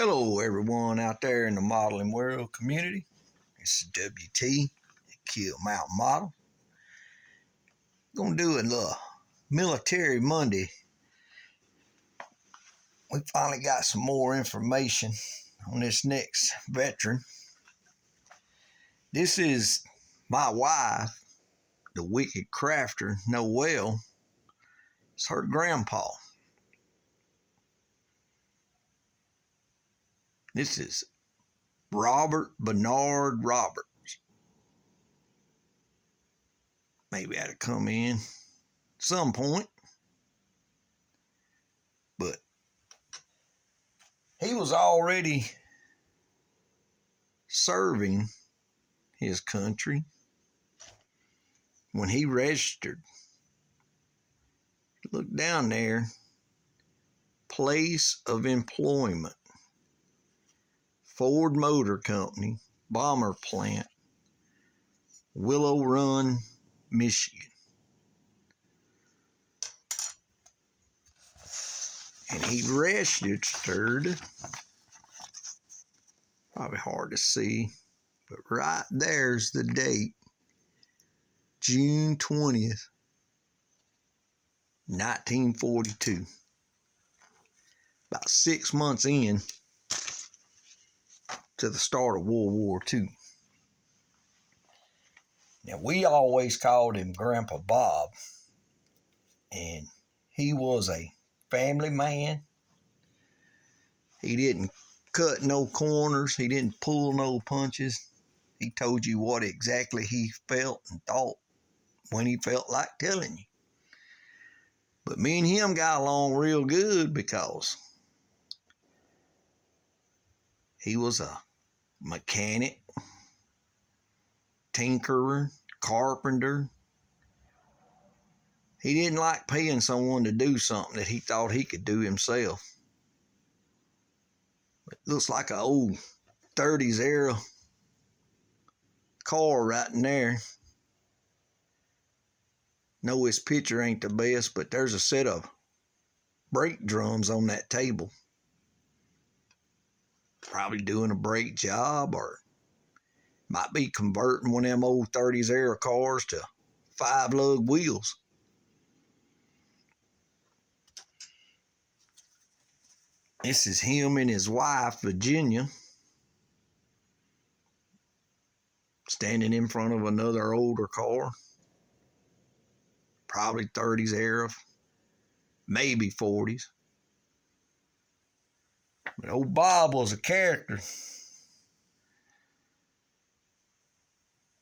Hello everyone out there in the modeling world community. This is WT at KeelMnt.Models. Gonna do a little military Monday. We finally got some more information on this next veteran. This is my wife, the wicked crafter, Noelle. It's her grandpa. This is Robert Bernard Roberts. Maybe I had to come in some point, but he was already serving his country when he registered. Look down there, place of employment, Ford Motor Company, bomber plant, Willow Run, Michigan. And he registered, probably hard to see, but right there's the date, June 20th, 1942. About 6 months in to the start of World War II. Now, we always called him GranPa Bob, and he was a family man. He didn't cut no corners. He didn't pull no punches. He told you what exactly he felt and thought when he felt like telling you. But me and him got along real good because he was a mechanic, tinkerer, carpenter. He didn't like paying someone to do something that he thought he could do himself. It looks like an old 30s era car right in there. No, his picture ain't the best, but there's a set of brake drums on that table. Probably doing a brake job, or might be converting one of them old 30s era cars to 5-lug wheels. This is him and his wife, Virginia, standing in front of another older car. Probably 30s era, maybe 40s. But old Bob was a character.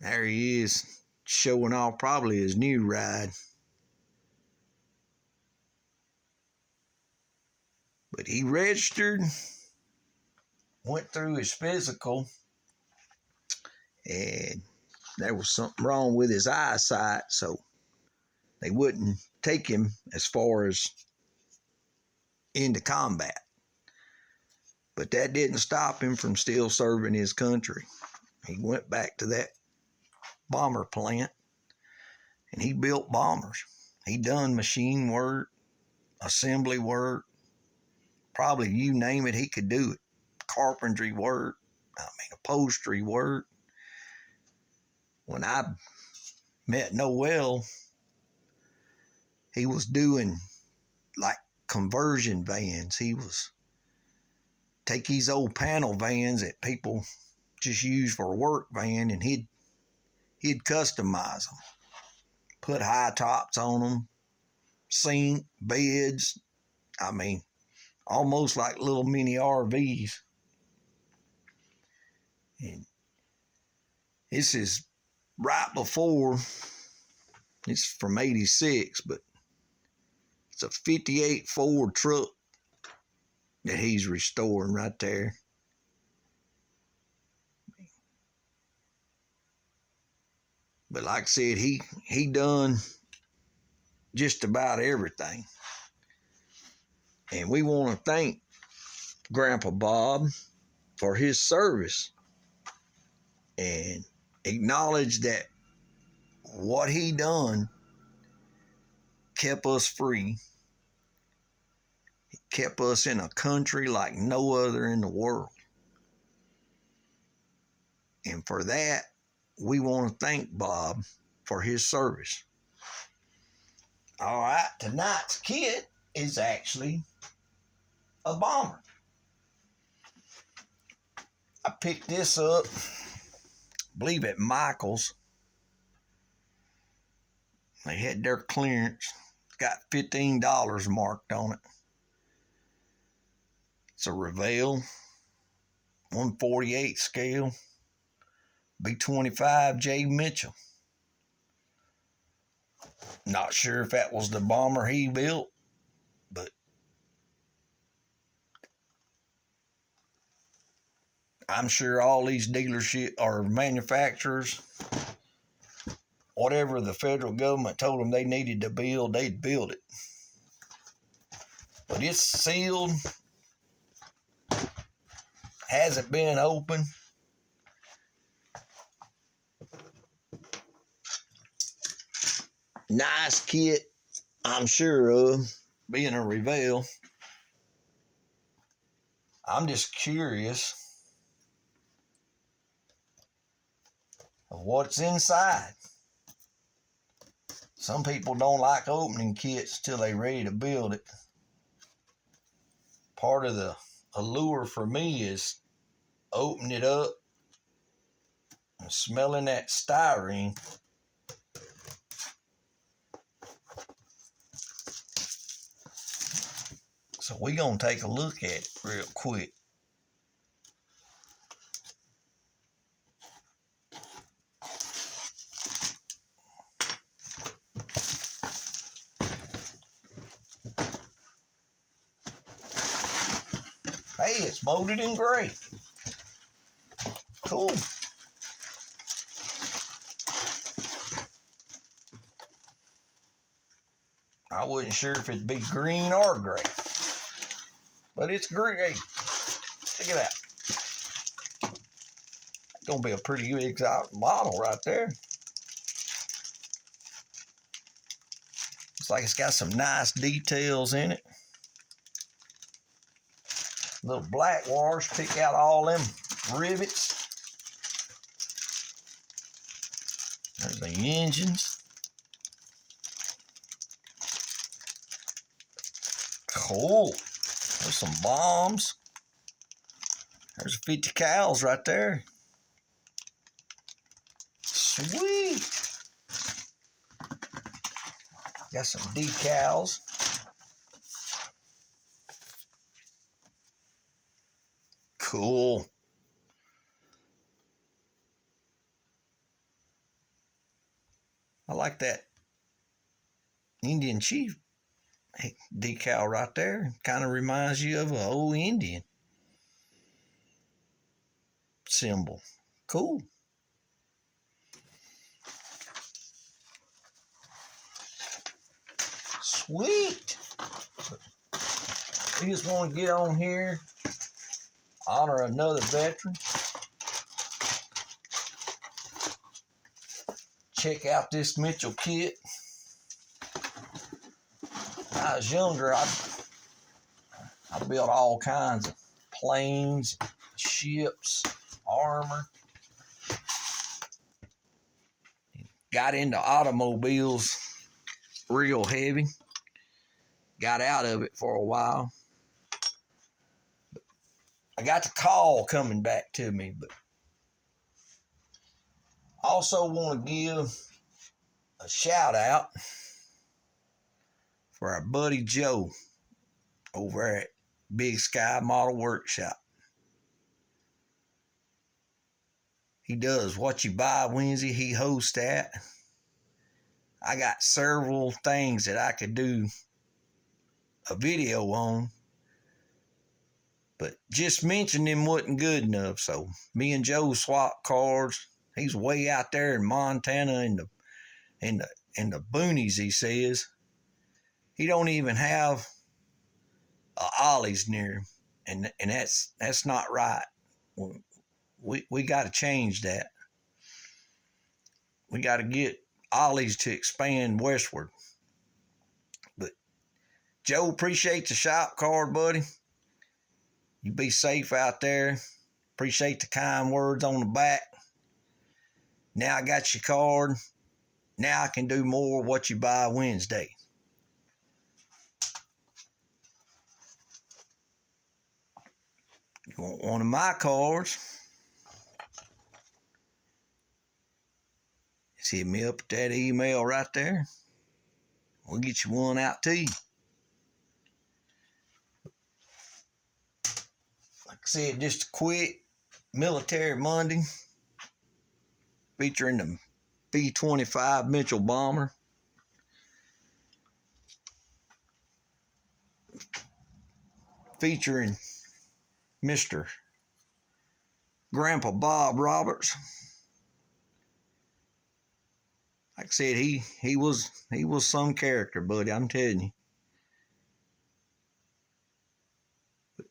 There he is, showing off probably his new ride. But he registered, went through his physical, and there was something wrong with his eyesight, so they wouldn't take him as far as into combat. But that didn't stop him from still serving his country. He went back to that bomber plant, and he built bombers. He done machine work, assembly work, probably you name it, he could do it. Carpentry work, upholstery work. When I met Noelle, he was doing like conversion vans. He was take these old panel vans that people just use for a work van, and he'd customize them, put high tops on them, sink, beds. Almost like little mini RVs. And this is right before, it's from 86, but it's a 58 Ford truck that he's restoring right there. But like I said, he done just about everything. And we want to thank GranPa Bob for his service and acknowledge that what he done kept us free He kept us in a country like no other in the world. And for that, we want to thank Bob for his service. All right, tonight's kit is actually a bomber. I picked this up, I believe at Michael's. They had their clearance. It's got $15 marked on it. It's a Revell 148 scale B25J Mitchell. Not sure if that was the bomber he built, but I'm sure all these dealerships or manufacturers, whatever the federal government told them they needed to build, they'd build it. But it's sealed, hasn't been opened. Nice kit, I'm sure of, being a Revell. I'm just curious of what's inside. Some people don't like opening kits till they're ready to build it. Part of the allure for me is opening it up and smelling that styrene. So we're going to take a look at it real quick. Hey, it's molded in gray. Cool. I wasn't sure if it'd be green or gray, but it's gray. Check it out. It's gonna be a pretty exotic model right there. Looks like it's got some nice details in it. Little black wash, pick out all them rivets. There's the engines. Cool. There's some bombs. There's 50 cals right there. Sweet. Got some decals. Cool. I like that Indian chief decal right there. Kind of reminds you of an old Indian symbol. Cool. Sweet. We just want to get on here, honor another veteran. Check out this Mitchell kit. When I was younger, I built all kinds of planes, ships, armor. Got into automobiles real heavy. Got out of it for a while. I got the call coming back to me, but I also want to give a shout out for our buddy Joe over at Big Sky Model Workshop. He does What You Buy Wednesday. He hosts that. I got several things that I could do a video on, but just mentioning him wasn't good enough. So me and Joe swapped cars. He's way out there in Montana in the boonies, he says. He don't even have Ollie's near him, and that's not right. We got to change that. We got to get Ollie's to expand westward. But Joe, appreciate the shop card, buddy. You be safe out there. Appreciate the kind words on the back. Now I got your card. Now I can do more what you buy Wednesday. You want one of my cards? Just hit me up with that email right there. We'll get you one out to you. Like I said, just a quick military Monday featuring the B25 Mitchell bomber. Featuring Mr. GranPa Bob Roberts. Like I said, he was some character, buddy, I'm telling you. But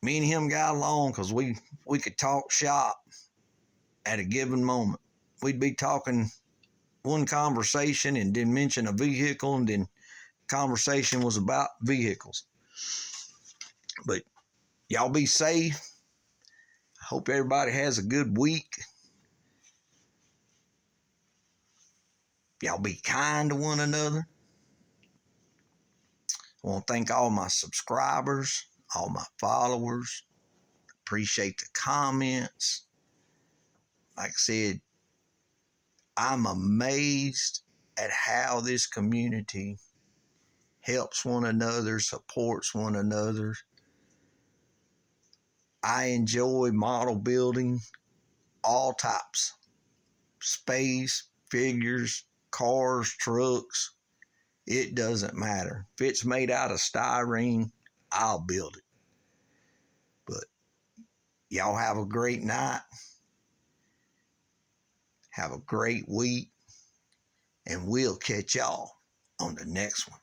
me and him got along because we could talk shop at a given moment. We'd be talking one conversation and then mention a vehicle, and then conversation was about vehicles. But y'all be safe. I hope everybody has a good week. Y'all be kind to one another. I want to thank all my subscribers, all my followers. Appreciate the comments. Like I said, I'm amazed at how this community helps one another, supports one another. I enjoy model building, all types. Space, figures, cars, trucks. It doesn't matter. If it's made out of styrene, I'll build it. But y'all have a great night. Have a great week. And we'll catch y'all on the next one.